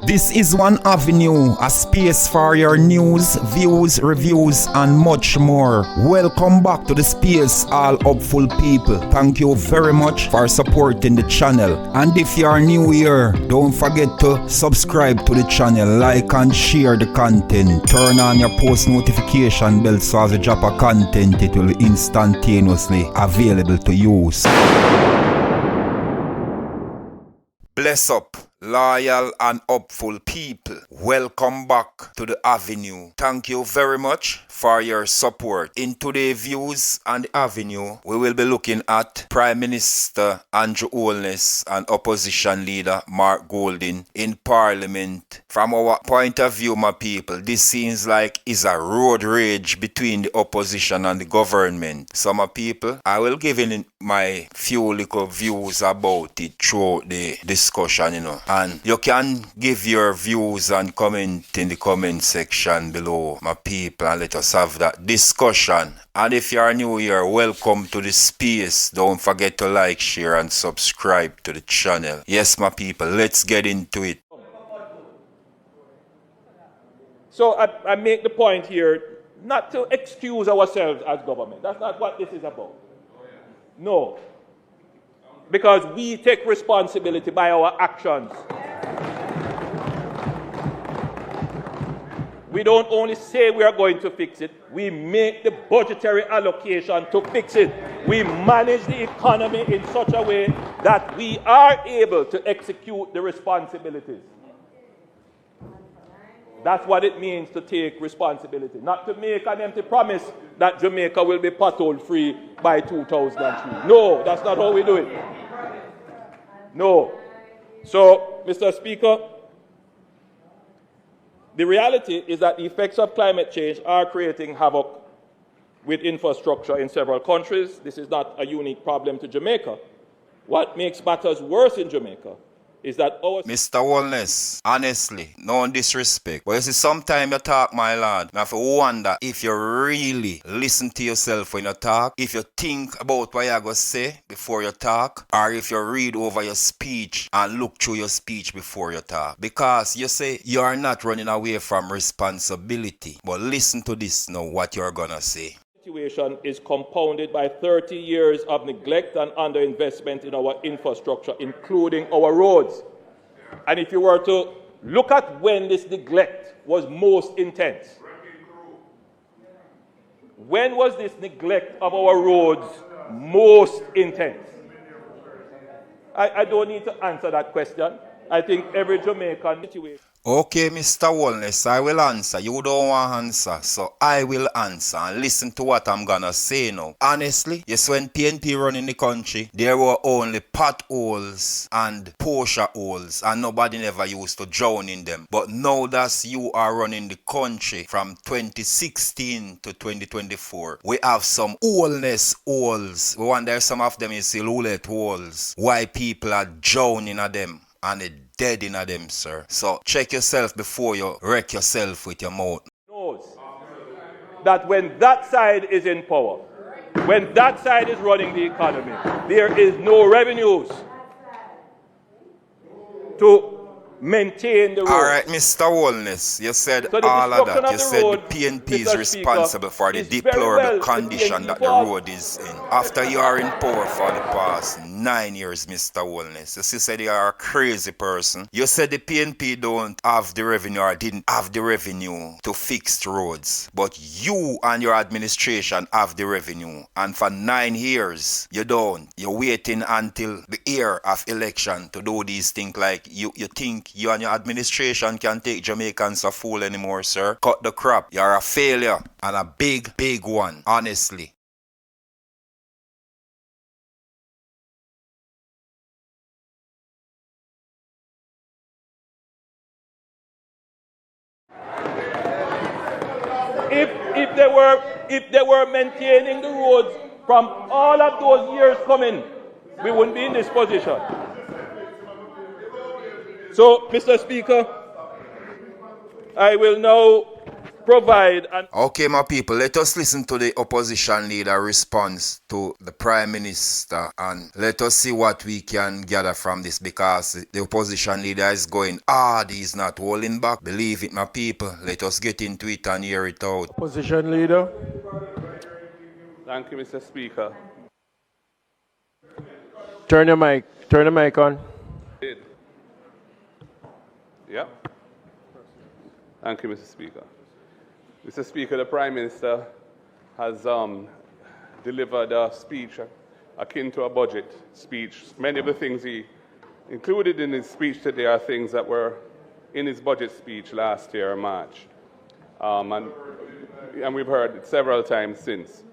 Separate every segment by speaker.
Speaker 1: This is One Avenue, a space for your news, views, reviews, and much more. Welcome back to the space, all hopeful people. Thank you very much for supporting the channel. And if you are new here, don't forget to subscribe to the channel, like and share the content. Turn on your post notification bell so as you drop a content, it will instantaneously available to use. Bless up, loyal and hopeful people. Welcome back to the Avenue. Thank you very much for your support. In today's views on the Avenue, we will be looking at Prime Minister Andrew Holness and opposition leader markgolding in Parliament. From our point of view, my people, this seems like is a road rage between the opposition and the government. So my people, I will give in my few little views about it through the discussion, and you can give your views and comment in the comment section below, my people, and let us have that discussion. And if you are new here, welcome to the space. Don't forget to like, share, and subscribe to the channel. Yes, my people, let's get into it.
Speaker 2: So I make the point here not to excuse ourselves as government. That's not what this is about. No. Because we take responsibility by our actions. We don't only say we are going to fix it, we make the budgetary allocation to fix it. We manage the economy in such a way that we are able to execute the responsibilities. That's what it means to take responsibility. Not to make an empty promise that Jamaica will be pothole free by 2003. No, that's not how we do it. No. So, Mr. Speaker, the reality is that the effects of climate change are creating havoc with infrastructure in several countries. This is not a unique problem to Jamaica. What makes matters worse in Jamaica is that our...
Speaker 1: Mr. Holness, honestly, no disrespect, but you see, sometimes you talk, my lord, I have to wonder if you really listen to yourself when you talk, if you think about what you're going to say before you talk, or if you read over your speech and look through your speech before you talk. Because you say you are not running away from responsibility, but listen to this now, what you're going to say.
Speaker 2: Situation is compounded by 30 years of neglect and underinvestment in our infrastructure, including our roads. And if you were to look at when this neglect was most intense, when was this neglect of our roads most intense? I don't need to answer that question. I think every Jamaican situation.
Speaker 1: Okay, Mr. Holness, I will answer. You don't want to answer, so I will answer. And listen to what I'm gonna say now. Honestly, yes, when PNP run in the country, there were only potholes and Porsche holes, and nobody never used to drown in them. But now that you are running the country from 2016 to 2024, we have some holness holes. We wonder some of them is roulette holes. Why people are drowning at them and they dead in them, sir. So check yourself before you wreck yourself with your mouth.
Speaker 2: Knows that when that side is in power, when that side is running the economy, there is no revenues to maintain the road.
Speaker 1: All right, Mr. Holness, you said so all of that. You said the PNP is responsible for the deplorable condition that the road is in. After you are in power for the past 9 years, Mr. Holness, you said you are a crazy person. You said the PNP don't have the revenue or didn't have the revenue to fix the roads. But you and your administration have the revenue. And for 9 years, you don't. You're waiting until the year of election to do these things like you think you and your administration can take Jamaicans a fool anymore, sir. Cut the crap. You're a failure, and a big, big one, honestly. If they were maintaining the roads from all of those years coming, we wouldn't be in this position. So, Mr. Speaker, I will now
Speaker 2: provide an...
Speaker 1: Okay, my people, let us listen to the opposition leader response to the Prime Minister and let us see what we can gather from this, because the opposition leader is going hard, he's not holding back. Believe it, my people. Let us get into it and hear it out.
Speaker 2: Opposition leader. Thank you, Mr. Speaker.
Speaker 3: Turn the mic on.
Speaker 2: Yeah. Thank you, Mr. Speaker. Mr. Speaker, the Prime Minister has delivered a speech akin to a budget speech. Many of the things he included in his speech today are things that were in his budget speech last year, March. And we've heard it several times since.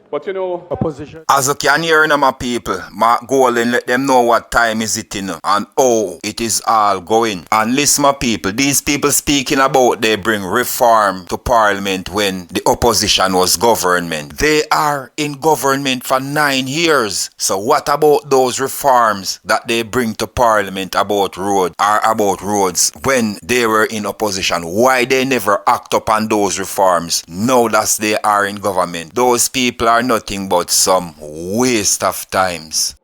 Speaker 2: But you know,
Speaker 3: Opposition.
Speaker 1: As you can hear now, my people, markgolding let them know what time is it in and how it is all going. And listen, my people, these people speaking about they bring reform to Parliament when the opposition was government. They are in government for 9 years. So what about those reforms that they bring to Parliament about road or about roads when they were in opposition? Why they never act upon those reforms now that they are in government? Those people are nothing but some waste of times.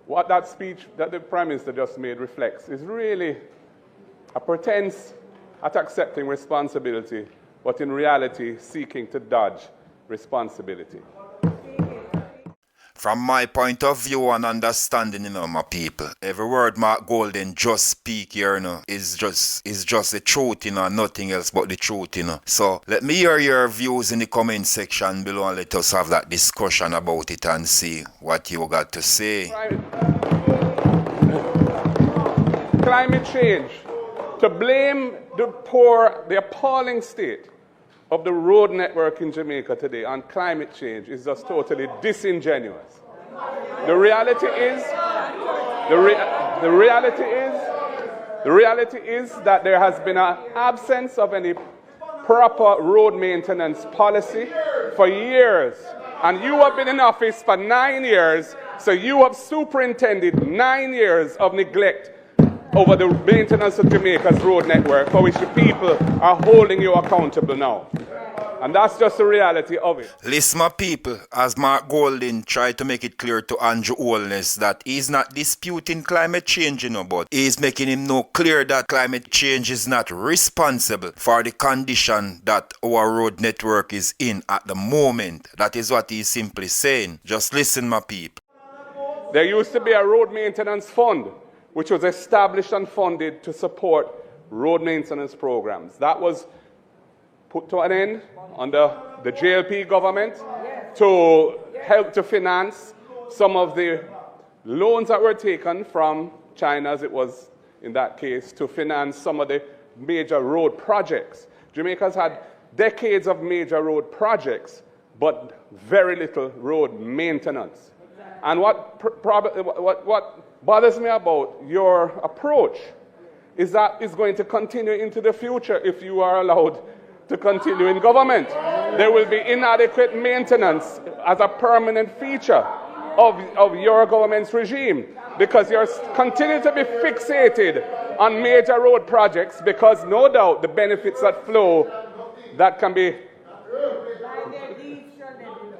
Speaker 2: what that speech that the Prime Minister just made reflects is really a pretense at accepting responsibility, but in reality seeking to dodge responsibility.
Speaker 1: From my point of view and understanding, my people, every word markgolding just speak here, is just the truth, nothing else but the truth, So let me hear your views in the comment section below and let us have that discussion about it and see what you got to say.
Speaker 2: Climate change. To blame the appalling state of the road network in Jamaica today on climate change is just totally disingenuous. The reality is that there has been an absence of any proper road maintenance policy for years. And you have been in office for 9 years, so you have superintended 9 years of neglect over the maintenance of Jamaica's road network, for which the people are holding you accountable now. And that's just the reality of it.
Speaker 1: Listen, my people, as markgolding tried to make it clear to Andrew Holness that he's not disputing climate change, but he's making him know clear that climate change is not responsible for the condition that our road network is in at the moment. That is what he's simply saying. Just listen, my people.
Speaker 2: There used to be a road maintenance fund which was established and funded to support road maintenance programs. That was put to an end under the JLP government to help to finance some of the loans that were taken from China, as it was in that case, to finance some of the major road projects. Jamaica's had decades of major road projects, but very little road maintenance. And what bothers me about your approach is that it's going to continue into the future if you are allowed to continue in government. There will be inadequate maintenance as a permanent feature of your government's regime, because you're continuing to be fixated on major road projects, because no doubt the benefits that flow, that can be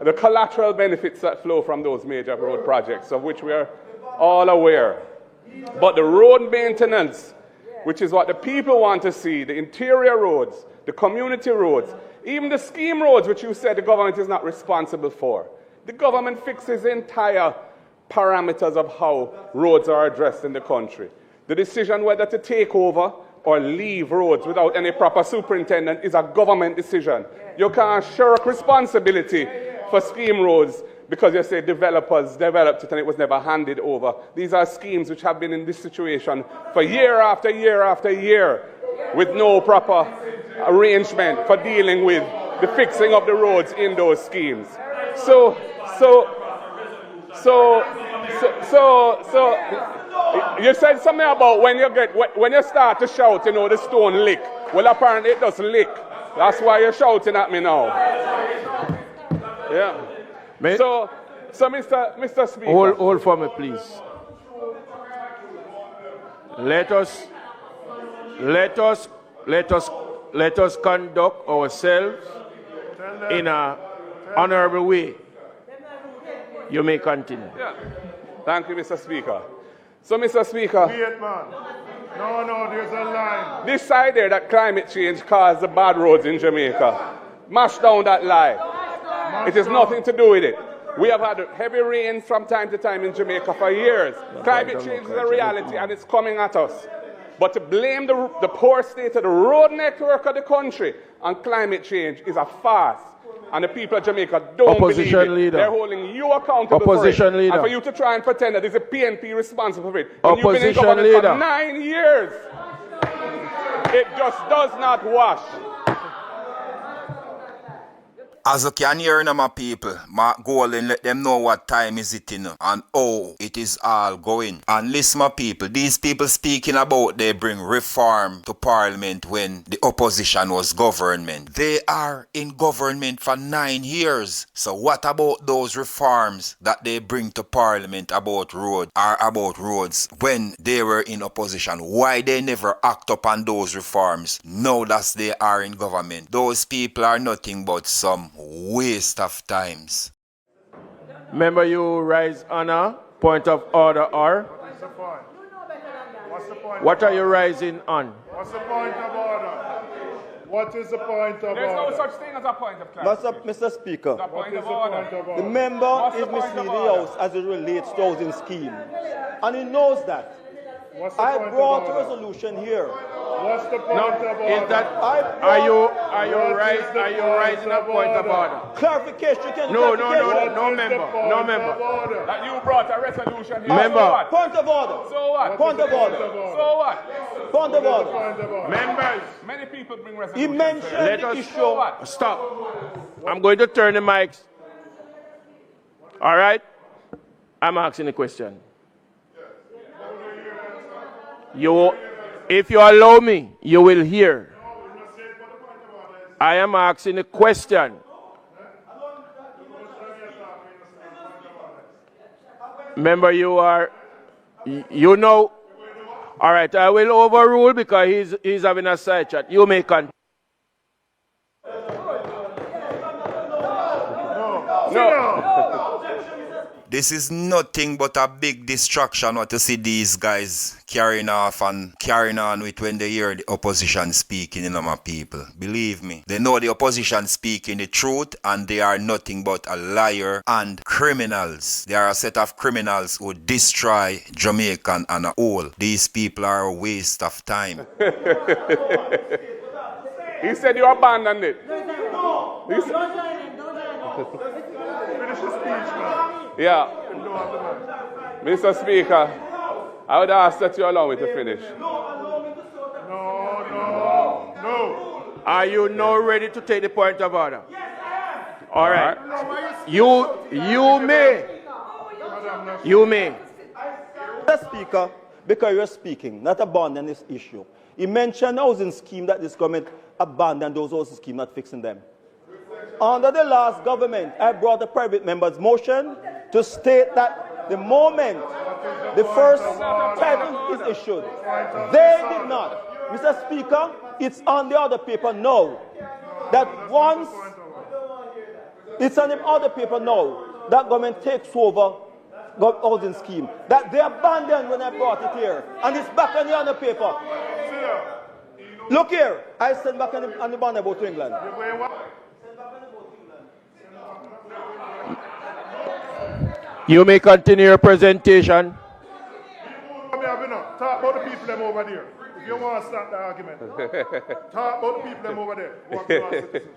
Speaker 2: the collateral benefits that flow from those major road projects, of which we are all aware. But the road maintenance, which is what the people want to see, the interior roads, the community roads, even the scheme roads, which you said the government is not responsible for. The government fixes the entire parameters of how roads are addressed in the country. The decision whether to take over or leave roads without any proper superintendent is a government decision. You can't shirk responsibility for scheme roads because you say developers developed it and it was never handed over. These are schemes which have been in this situation for year after year after year with no proper arrangement for dealing with the fixing of the roads in those schemes. So you said something about when you start to shout, the stone lick. Well, apparently it does lick. That's why you're shouting at me now. Yeah. So Mr. Speaker.
Speaker 3: Hold for me, please. Let us let us conduct ourselves in an honorable way. You may continue.
Speaker 4: Yeah. Thank you, Mr. Speaker. So, Mr. Speaker.
Speaker 5: Wait, man. No, there's a line.
Speaker 4: This side there that climate change caused the bad roads in Jamaica. Mash down that lie. It has nothing to do with it. We have had heavy rains from time to time in Jamaica for years. Climate change is a reality and it's coming at us. But to blame the poor state of the road network of the country on climate change is a farce. And the people of Jamaica don't believe it.
Speaker 3: Leader.
Speaker 4: They're holding you accountable
Speaker 3: Opposition
Speaker 4: for it.
Speaker 3: leader.
Speaker 4: And for you to try and pretend that it's a PNP responsible for it.
Speaker 3: Opposition
Speaker 4: you've been in government
Speaker 3: leader.
Speaker 4: for 9 years. It just does not wash.
Speaker 1: As you can hear now, my people, markgolding let them know what time is it in and how it is all going. And listen, my people, these people speaking about they bring reform to Parliament when the opposition was government. They are in government for 9 years. So what about those reforms that they bring to Parliament about roads when they were in opposition? Why they never act upon those reforms now that they are in government? Those people are nothing but some waste of times.
Speaker 3: Member, you rise on a point of order or?
Speaker 5: What's the point? What's the point?
Speaker 3: What are you rising on?
Speaker 5: What's the point of order? What is the point of
Speaker 4: There's no
Speaker 5: order?
Speaker 4: such thing as a point of clarity.
Speaker 6: Mr. Speaker,
Speaker 4: The point
Speaker 5: What is
Speaker 4: of
Speaker 5: the
Speaker 4: order.
Speaker 5: point of
Speaker 6: the
Speaker 5: order?
Speaker 6: member
Speaker 4: What's the
Speaker 6: is
Speaker 4: point of
Speaker 6: misleading the
Speaker 4: order?
Speaker 6: House as it relates to housing scheme. And he knows that.
Speaker 5: What's the
Speaker 6: I
Speaker 5: point
Speaker 6: brought
Speaker 5: of
Speaker 6: a
Speaker 5: order?
Speaker 6: resolution here.
Speaker 5: What's the point
Speaker 3: No,
Speaker 5: of order?
Speaker 3: is that are you rising a point of order?
Speaker 6: Clarification. You can
Speaker 3: No,
Speaker 6: clarification.
Speaker 3: no member.
Speaker 4: That you brought a resolution here.
Speaker 3: Member.
Speaker 4: So what?
Speaker 6: Point of order.
Speaker 4: So what?
Speaker 6: Point of order.
Speaker 4: So what?
Speaker 6: Point of order.
Speaker 5: Point of order.
Speaker 3: Members,
Speaker 4: Many people bring
Speaker 6: He
Speaker 4: resolutions.
Speaker 6: mentioned
Speaker 3: Let
Speaker 6: the
Speaker 3: us-
Speaker 6: issue.
Speaker 4: So what?
Speaker 3: stop. I'm going to turn the mics. All right? I'm asking a question. If you allow me, you will hear. I am asking a question. Remember, you know. All right, I will overrule because he's having a side chat. You may continue.
Speaker 1: This is nothing but a big distraction what to see these guys carrying on with when they hear the opposition speaking, my people. Believe me, they know the opposition speaking the truth and they are nothing but a liar and criminals. They are a set of criminals who destroy Jamaican and a whole. These people are a waste of time.
Speaker 4: He said you abandoned it.
Speaker 5: Finish the speech, man.
Speaker 4: Yeah. Mr. Speaker, I would ask that you allow me to finish.
Speaker 5: No.
Speaker 3: Are you now ready to take the point of order? All right. You may.
Speaker 6: Mr. Speaker, because you're speaking, not abandon this issue. He mentioned housing scheme that this government abandoned those housing scheme, not fixing them. Under the last government, I brought a private member's motion to state that the moment the first title is issued, they did not. Mr. Speaker, it's on the other paper now. That once it's on the other paper now, that government takes over housing scheme. That they abandoned when I brought it here. And it's back on the other paper. Look here, I sent back on the banner about to England.
Speaker 3: You may continue your presentation.
Speaker 5: Talk about the people them over there. If you want to start the argument. Talk about the people them over there. Who have no citizenship.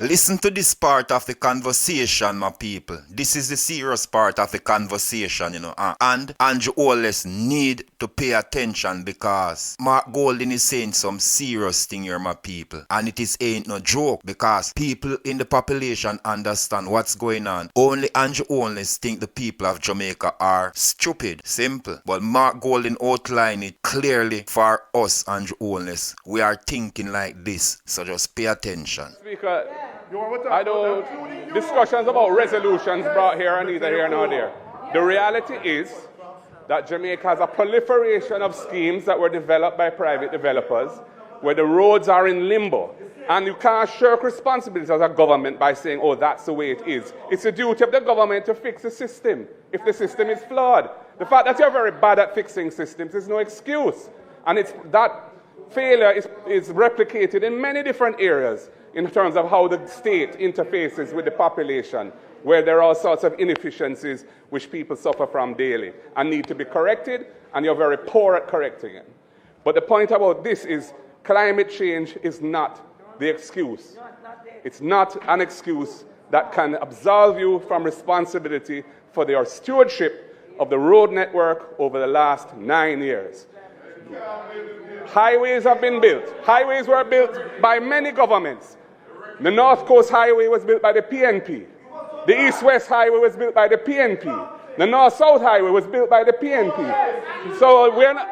Speaker 1: Listen to this part of the conversation, my people. This is the serious part of the conversation, And Andrew Holness need to pay attention because markgolding is saying some serious thing here, my people. And it ain't no joke because people in the population understand what's going on. Only Andrew Holness think the people of Jamaica are stupid. Simple. But markgolding outline it clearly for us, Andrew Holness. We are thinking like this. So just pay attention.
Speaker 4: Speaker, I know discussions about resolutions brought here and neither here nor there. The reality is that Jamaica has a proliferation of schemes that were developed by private developers where the roads are in limbo. And you can't shirk responsibility as a government by saying, oh, that's the way it is. It's the duty of the government to fix the system if the system is flawed. The fact that you're very bad at fixing systems is no excuse. And that failure is replicated in many different areas in terms of how the state interfaces with the population, where there are all sorts of inefficiencies which people suffer from daily and need to be corrected, and you're very poor at correcting it. But the point about this is climate change is not the excuse. It's not an excuse that can absolve you from responsibility for your stewardship of the road network over the last 9 years. Highways have been built. Highways were built by many governments. The North Coast Highway was built by the PNP. The East-West Highway was built by the PNP. The North-South Highway was built by the PNP. So we're not,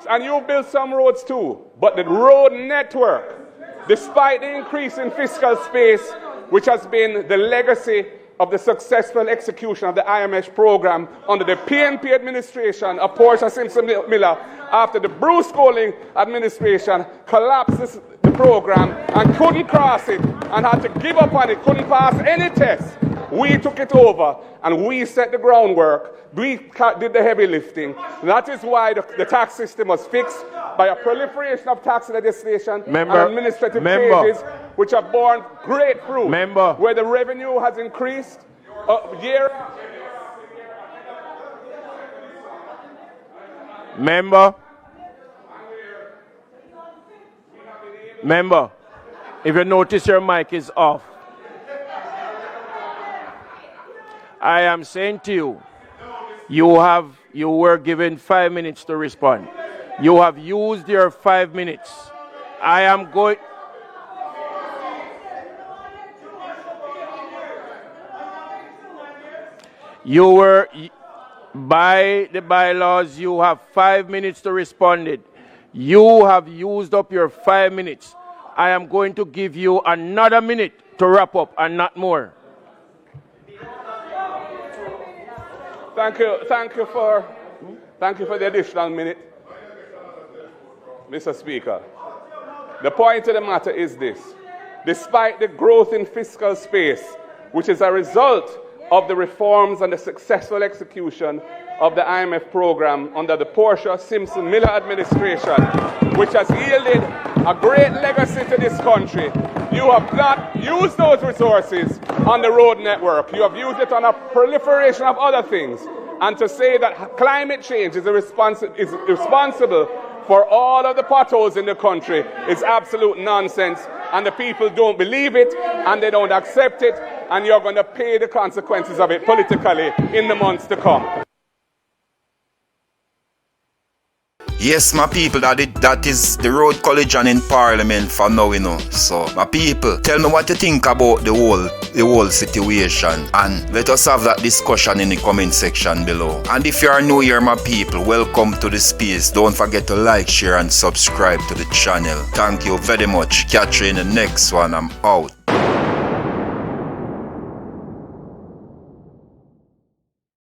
Speaker 4: and you built some roads too. But the road network, despite the increase in fiscal space, which has been the legacy of the successful execution of the IMF program under the PNP administration of Portiasimpsonmiller, after the brucegolding administration collapsed the program and couldn't cross it and had to give up on it, couldn't pass any tests. We took it over and we set the groundwork. We did the heavy lifting. That is why the tax system was fixed by a proliferation of tax legislation and administrative changes which have borne great fruit. Where the revenue has increased year.
Speaker 3: Member, if you notice your mic is off. I am saying to you, you were given 5 minutes to respond. You have used your 5 minutes. I am going. You were, by the bylaws, you have 5 minutes to respond it. You have used up your 5 minutes. I am going to give you another minute to wrap up and not more.
Speaker 4: Thank you for the additional minute, Mr. Speaker. The point of the matter is this. Despite the growth in fiscal space, which is a result of the reforms and the successful execution of the IMF program under the Portiasimpsonmiller administration, which has yielded a great legacy to this country, you have not used those resources on the road network. You have used it on a proliferation of other things. And to say that climate change is responsible for all of the potholes in the country is absolute nonsense. And the people don't believe it, and they don't accept it, and you're going to pay the consequences of it politically in the months to come.
Speaker 1: Yes, my people, that is the road collision in Parliament for now, you know. So, my people, tell me what you think about the whole situation, and let us have that discussion in the comment section below. And if you are new here, my people, welcome to the space. Don't forget to like, share, and subscribe to the channel. Thank you very much. Catch you in the next one. I'm out.